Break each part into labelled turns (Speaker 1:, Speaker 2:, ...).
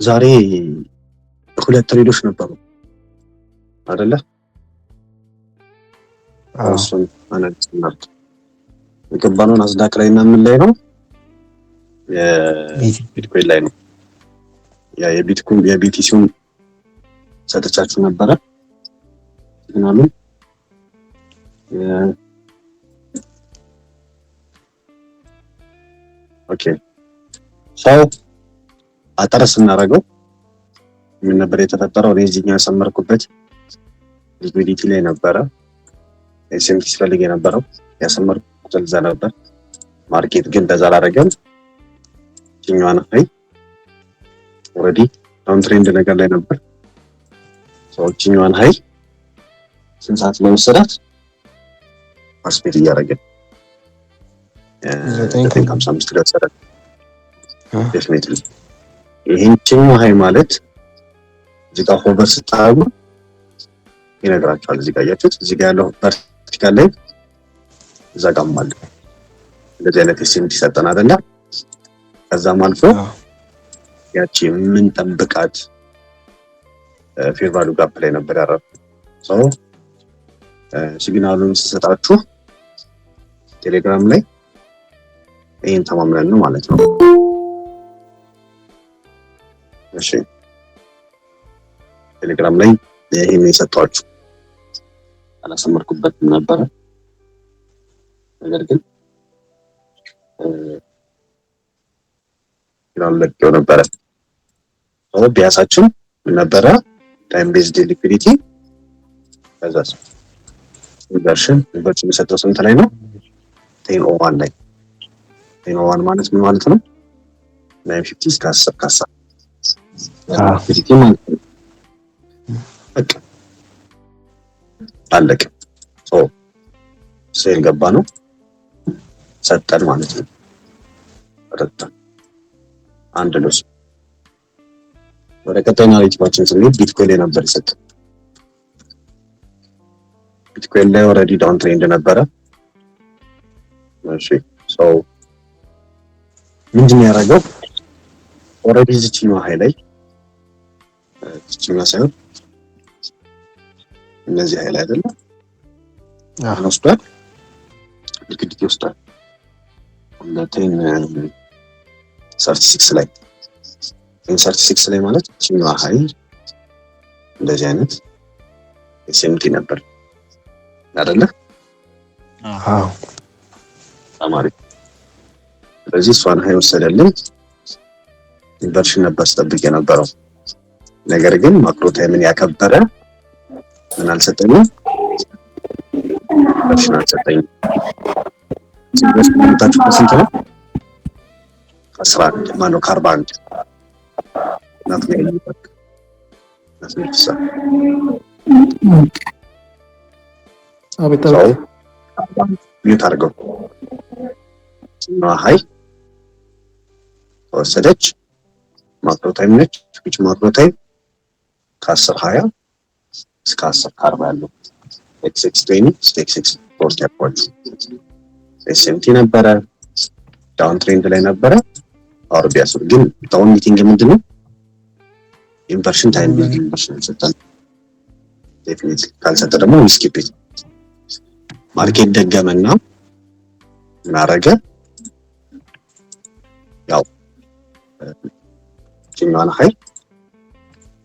Speaker 1: ዛሬ ሁለት ትሬዶች ነበሩ አይደለ? እሱን አናሊዝ እናድርግ። የገባነው ናስዳክ ላይ እና ምን ላይ ነው? የቢትኮይን ላይ ነው። ያ የቢቲሲውን ሰጥቻችሁ ነበረ ምናምን ኦኬ ሰው አጠር ስናደርገው ምን ነበር የተፈጠረው? እኔ እዚህኛው ያሰመርኩበት ሊኩዊዲቲ ላይ ነበረ ኤስኤምቲ ሲፈልግ የነበረው ያሰመርኩት እዛ ነበር። ማርኬት ግን እንደዛ አላደረገም። እዚህኛዋን ሀይ ኦልሬዲ ዳውን ትሬንድ ነገር ላይ ነበር። ሰዎችኛዋን ሀይ ስንት ሰዓት ላይ ወሰዳት? አስፔት እያደረገ 9:55 ላይ ወሰዳት። ዴፊኒትሊ ይሄንችኛው ሀይ ማለት እዚህ ጋር ሆቨር ስታደርጉ ይነግራችኋል። እዚህ ጋር ያያችሁት እዚህ ጋር ያለው ቨርቲካል ላይ እዛ ጋርም አለ። እንደዚህ አይነት ኤስኤምቲ ሰጠን አይደለ? ከዛም አልፎ ያቺ ምን ጠብቃት ፌር ቫልዩ ጋፕ ላይ ነበር ያረፈው። ሰው ሲግናሉን ሲሰጣችሁ ቴሌግራም ላይ ይሄን ተማምነን ነው ማለት ነው። እሺ ቴሌግራም ላይ ይሄን የሰጣችሁ አላሰመርኩበትም ነበረ። ነገር ግን ለቀው ነበረ። ቢያሳችን ምን ነበረ? ታይም ቤዝድ ሊኩዊዲቲ ከዛስ ኢንቨርሽን የሰጠው ስንት ላይ ነው? 10:01 ላይ 10:01 ማለት ምን ማለት ነው? 9:50 እስከ 10 ካሳ ሊኩዊዲቲ ማለት ነው። በቃ አለቀ። ሴል ገባ ነው ሰጠን ማለት ነው። ረጣን አንድ ነው። ወደ ቀጣይ ናሬቲቫችን ስንሄድ ቢትኮይን ላይ ነበር የሰጠን። ቢትኮይን ላይ ኦልሬዲ ዳውን ትሬንድ ነበረ። እሺ ሰው ምንድን ያደረገው? ኦልሬዲ እዚህኛው ሀይ ላይ እዚህኛው ሳይሆን እነዚህ ሀይ ላይ አይደለም ወስዷል፣ ሊኩዊዲቲ ወስዷል። 10:36 ላይ 10:36 ላይ ማለት እዚህኛው ሀይ እንደዚህ አይነት ኤስኤምቲ ነበር አይደለ? አዎ አማሪ። ስለዚህ እሷን ሀይ ወሰደልን። ኢንቨርሽን ነበር ስጠብቅ የነበረው። ነገር ግን ማክሮ ታይምን ያከበረ ምን አልሰጠኝም? ኢንቨርሽን አልሰጠኝም። ሲግነስ ኮሜንታችሁ ከስንት ነው? 11 ማነው? 41 ናት ነው የሚጠቅ ናስልሳ አቤታው ቢዩት አድርገው ነው ሀይ ወሰደች። ማክሮ ታይም ነች። ዊች ማክሮ ታይም ከ10:20 እስከ 10:40 ያለው x620 እስከ x640 ያቆይ ኤስኤምቲ ነበረ። ዳውን ትሬንድ ላይ ነበረ። አርቢያስ ግን ዳውን ሚቲንግ ምንድነው? ኢንቨርሽን ታይም ቢልድ ኢንቨርሽን ሰጠን። ዴፊኒትሊ ካልሰጠ ደግሞ ሪስክ ፒት ማርኬት ደገመና ምን አደረገ? ያው ቺኛዋን ሀይ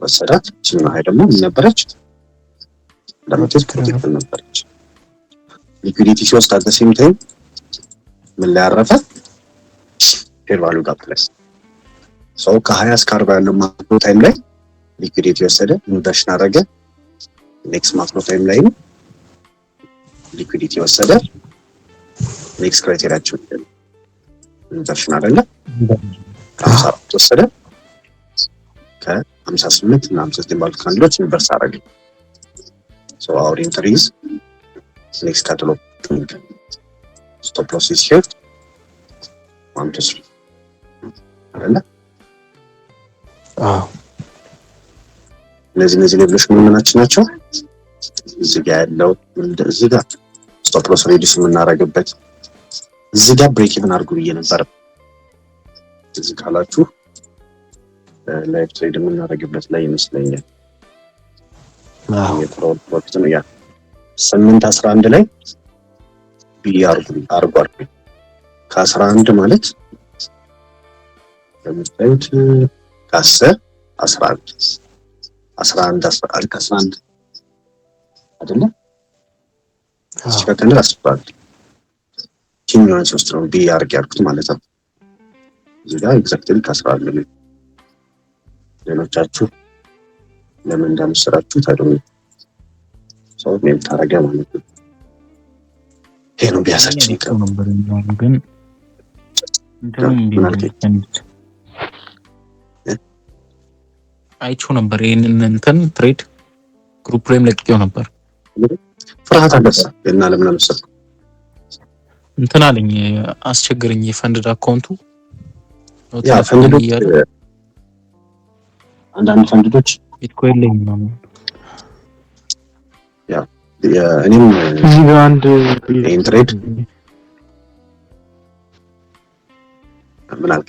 Speaker 1: ወሰዳት። ቺኛዋ ሀይ ደግሞ ምን ነበረች? ለመቴስ ፕሮቴክት ነበረች። ሊኩዊዲቲ ሲወስድ አት ዘ ሴም ታይም ምን ላይ አረፈ? ፌር ቫልዩ ጋፕ ላይ ሰው ከ20 እስከ 40 ያለው ማክሮ ታይም ላይ ሊኩዊዲቲ ወሰደ፣ ኢንቨርሽን አደረገ። ኔክስት ማክሮ ታይም ላይ ሊኩዊዲቲ ወሰደ። ኔክስት ክራይቴሪያቸው ኢንቨርሽን አይደለ? ከ54 ወሰደ። ከ58 እና 59 ባሉት ካንድሎች ኢንቨርስ አደረገ። ሶ አወር ኢንትሪዝ ኔክስት ካትሎ ስቶፕ ሎስ ኢዝ ሂር 1 2 3 አይደለ? እነዚህ ሌሎች ምንናቸው ናቸው? እዚህ ጋር ያለው እዚህ ጋር ስቶፕ ሎስ ሬዲዩስ የምናደርግበት እዚህ ጋር ብሬክ ኢቭን አድርጉ ብዬ ነበር። እዚህ ካላችሁ ላይቭ ትሬድ የምናደርግበት ላይ ይመስለኛል። የፕሮል ወቅት ነው ያ 8:11 ላይ አርጓል። ከ11 ማለት ለምሳሌት ከ10 11 ከ11 አይደለ ሲከተል 11 ቲኛውን ሶስት ነው ያልኩት ማለት ነው። እዚህ ጋር ኤግዛክትሊ ከ11 ነው። ሌሎቻችሁ ለምን እንደምትሰራችሁ ታዲያ ሰው ምን ታረጋ ማለት ነው። ይሄ ነው ቢያሳችን
Speaker 2: ነበር ግን አይቼው ነበር ይሄንን እንትን ትሬድ ግሩፕ ላይም ለቅቄው ነበር።
Speaker 1: ፍርሃት አለሳ እና ለምን አመሰልኩ
Speaker 2: እንትን አለኝ አስቸግረኝ የፈንድ አካውንቱ
Speaker 1: ያ ፈንዶች አንዳንድ ፈንዶች
Speaker 2: ቢትኮይን ላይ ምናምን
Speaker 1: ያ እኔም
Speaker 3: እዚህ ጋር አንድ
Speaker 1: ትሬድ ምን አልክ?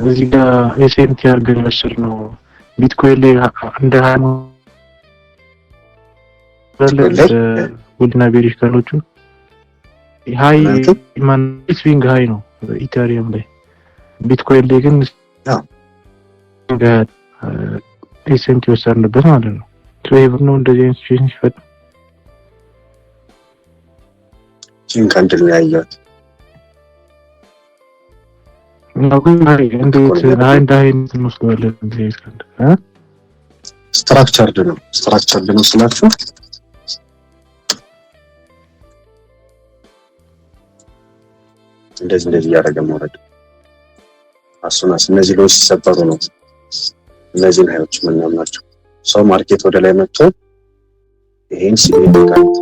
Speaker 3: እዚህ ጋር ኤስኤምቲ አድርገን መስል ነው ቢትኮይን ላይ እንደ ውድና ቤሪሽ ካሎቹ ሃይ ማን ስዊንግ ሃይ ነው ኢተሪየም ላይ ቢትኮይን ላይ ግን ኤስኤምቲ ወሰድንበት ማለት ነው። ትሬቨር ነው እንደዚህ አይነት ሲቹዌሽን ሲፈጠር
Speaker 1: ካንድል ላይ ያያት
Speaker 3: ነው ግን እንዴት ሃይ እንወስደዋለን እንደዚህ ካንድል
Speaker 1: ስትራክቸርድ ነው ስላችሁ እንደዚህ ያደረገ መውረድ አሱናስ እነዚህ ሎስ ሲሰበሩ ነው እነዚህን ሀይሎች ምናምናቸው ሰው ማርኬት ወደ ላይ መጥቶ ይሄን ሲግኒፊካንት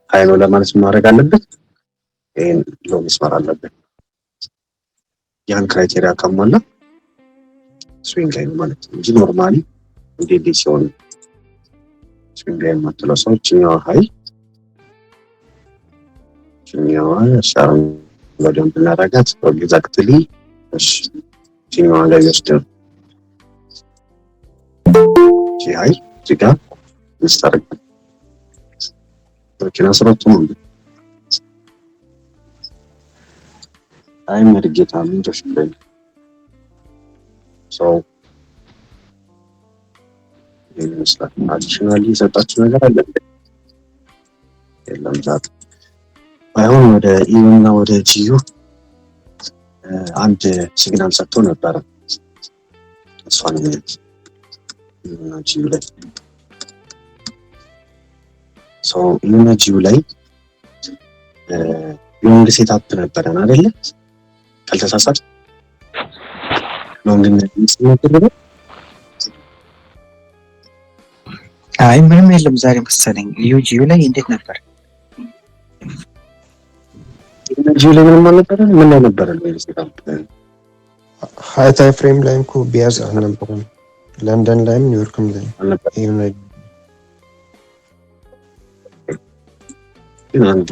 Speaker 1: ሀይ ነው ለማለት ማድረግ አለበት። ይሄን ሎ መስመር አለበት። ያን ክራይቴሪያ ካሟላ ስዊንግ ላይ ማለት እንጂ ኖርማሊ እንዴት ሲሆን ስዊንግ ላይ ማጥለው ሰዎች ኛው ሀይ ኛው ሻርን ወደም ብናረጋት ኤግዛክትሊ እሺ ኛው ላይ ይወስደው ሀይ ጅጋ ምስተርግ ወኪና ስራቱ ነው አይ መርጌታ ምን ተሽለኝ ሰው ይመስላል አዲሽናሊ የሰጣችሁ ነገር አለ የለም ዛት ባይሆን ወደ ኢዩና ወደ ጂዩ አንድ ሲግናል ሰጥቶ ነበር እሷን ኢዩና ጂዩ ላይ ሰው ኢዩና ጂዩ ላይ ሎንግ ሴትአፕ ነበረን አይደለ ካልተሳሳት ሎንግ ነበር
Speaker 4: አይ ምንም የለም ዛሬ መሰለኝ ዩጂዩ ላይ እንዴት ነበር
Speaker 1: ዩጂዩ ላይ ምንም አልነበረም ምን ላይ ነበር ሎንግ ሴትአፕ
Speaker 5: ሃይ ታይም ፍሬም ላይ እኮ ቢያዝ አልነበረም ለንደን ላይም ኒውዮርክም ላይ አልነበረም
Speaker 1: ግን አንድ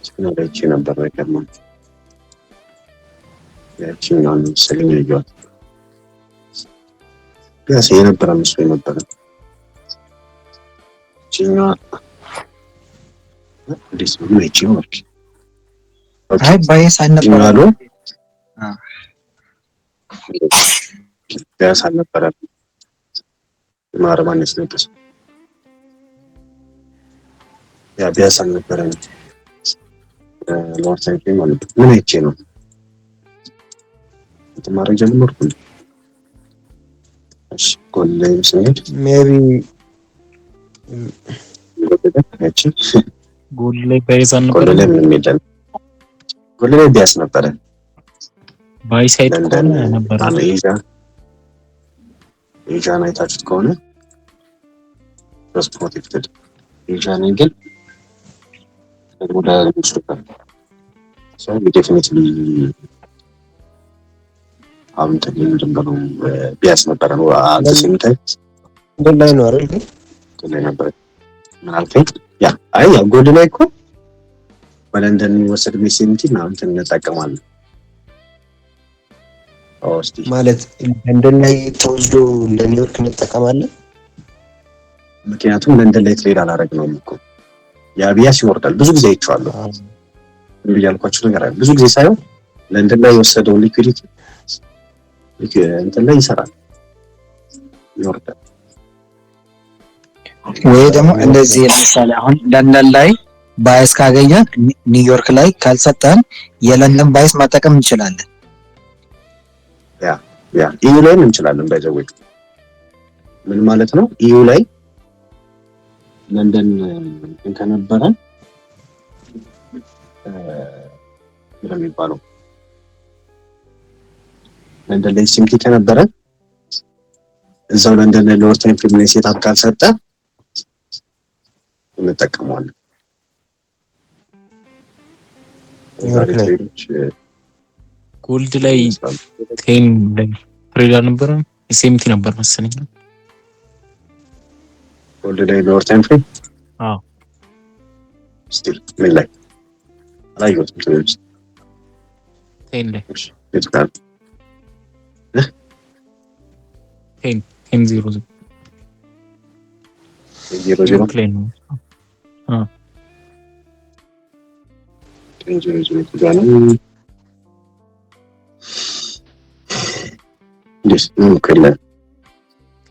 Speaker 1: ሲግናሎች ነበር አይደለም ያቺኛውን ሰለኝ ያዩት ያስ የነበረ መስሎ ነበር ቺኛ ዲስ ምን ይችላል
Speaker 4: አይ ባይስ አልነበረ
Speaker 1: ያስ አልነበረ ማርማንስ ነበር ያ ቢያስ አልነበረ ሎርተን ማለት ምን አይቼ ነው ተማሪ ጀምርኩ እሺ ኮሌጅ ስንሄድ
Speaker 5: ሜቢ
Speaker 2: ጎል ላይ ባይዝ አልነበረ
Speaker 1: ኮሌጅ ላይ ምን ይደል ኮሌጅ ላይ ቢያስ ነበረ
Speaker 2: ባይ ሳይድ ኮን ነበር
Speaker 1: ኢጃ ናይታችሁት ከሆነ ፕሮቴክትድ ኢጃ ግን ወደ ሙስሊም ሰው ዴፊኒትሊ አሁን ተገኝተን ቢያስ ነበር ነው አንተ ሲምታይ
Speaker 5: እንደላይ ነው አይደል ግን
Speaker 1: እንደላይ ነበር ማለት ያ አይ ያ ጎል ላይ እኮ በለንደን የሚወሰድ ሜሴንቲ ነው እንትን እንጠቀማለን
Speaker 5: ማለት ለንደን ላይ ተወስዶ ለኒውዮርክ እንጠቀማለን።
Speaker 1: ምክንያቱም ለንደን ላይ ትሬድ አላደረግነውም እኮ የአቢያስ ይወርዳል። ብዙ ጊዜ አይቼዋለሁ። ብያልኳችሁ ነገር አለ። ብዙ ጊዜ ሳይሆን ለንደን ላይ የወሰደው ሊኩዊዲቲ እንትን ላይ ይሰራል፣ ይወርዳል።
Speaker 4: ወይ ደግሞ እንደዚህ ለምሳሌ አሁን ለንደን ላይ ባይስ ካገኘን ኒውዮርክ ላይ ካልሰጠን የለንደን ባይስ መጠቀም እንችላለን።
Speaker 1: ያ ኢዩ ላይ እንችላለን። ባይዘው ምን ማለት ነው? ኢዩ ላይ ለንደን ከነበረ የሚባለው ለንደን ላይ ሲምፕሊ ከነበረ እዛው ለንደን ላይ ሎወር ታይም ፍሬም ላይ ሴትአፕ ካልሰጠ እንጠቀመዋለን።
Speaker 2: ጎልድ ላይ ቴን ላይ ትሬድ አልነበረም፣ ኤስኤምቲ ነበር መሰለኝ።
Speaker 1: ጎልድ ላይ ሎወር ታይም ፍሬም ስቲል ምን ላይ አላየሁትም።
Speaker 2: ቴን ላይ
Speaker 1: ይጥቃል
Speaker 2: ቴን 00 ላይ ነው።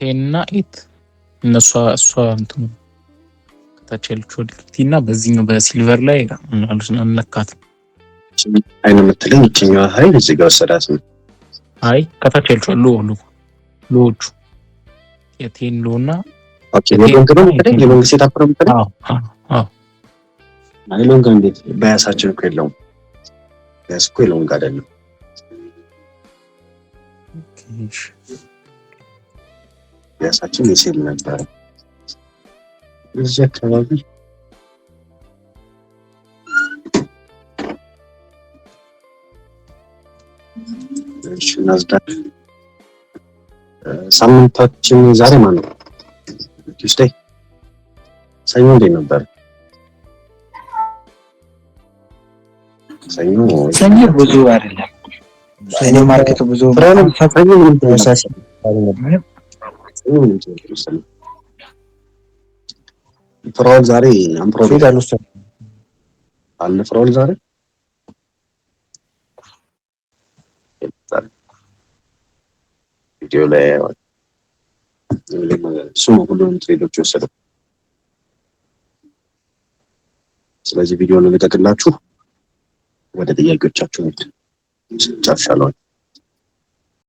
Speaker 2: ቴንና ኤት እነሷ እሷ እንትኑ ከታች ያለችው ዲክቲ እና በዚህኛው በሲልቨር ላይ አልነካት።
Speaker 1: አይነ የምትለኝ ይችኛዋ ሀይል እዚህ ጋር ወሰዳት ነው።
Speaker 2: አይ ከታች ያለችው ሎዎቹ የቴን ሎና
Speaker 1: የሎንግ ነው የምትለኝ? የሎንግ ሴታፕ ነው የምትለኝ? አይ ሎንግ እንዴት ባያሳችን እኮ የለውም። ባያስ እኮ የሎንግ አይደለም። ባያሳችን የሴል ነበር እዚህ አካባቢ። እሺ ናዝዳክ ሳምንታችን ዛሬ ማን ነው? ቱስዴይ ሰኞ እንዴት ነበር?
Speaker 4: ሰኞ ብዙ አይደለም። ሰኞ ማርኬቱ ብዙ
Speaker 1: ፍራኦል ዛሬ አምፕሮፊት አለ። ፍራኦል ዛሬ ቪዲዮ ላይ ሁሉንም ትሬዶች ወሰደው። ስለዚህ ቪዲዮውን ልቀቅላችሁ፣ ወደ ጥያቄዎቻችሁ ጨርሻለሁ።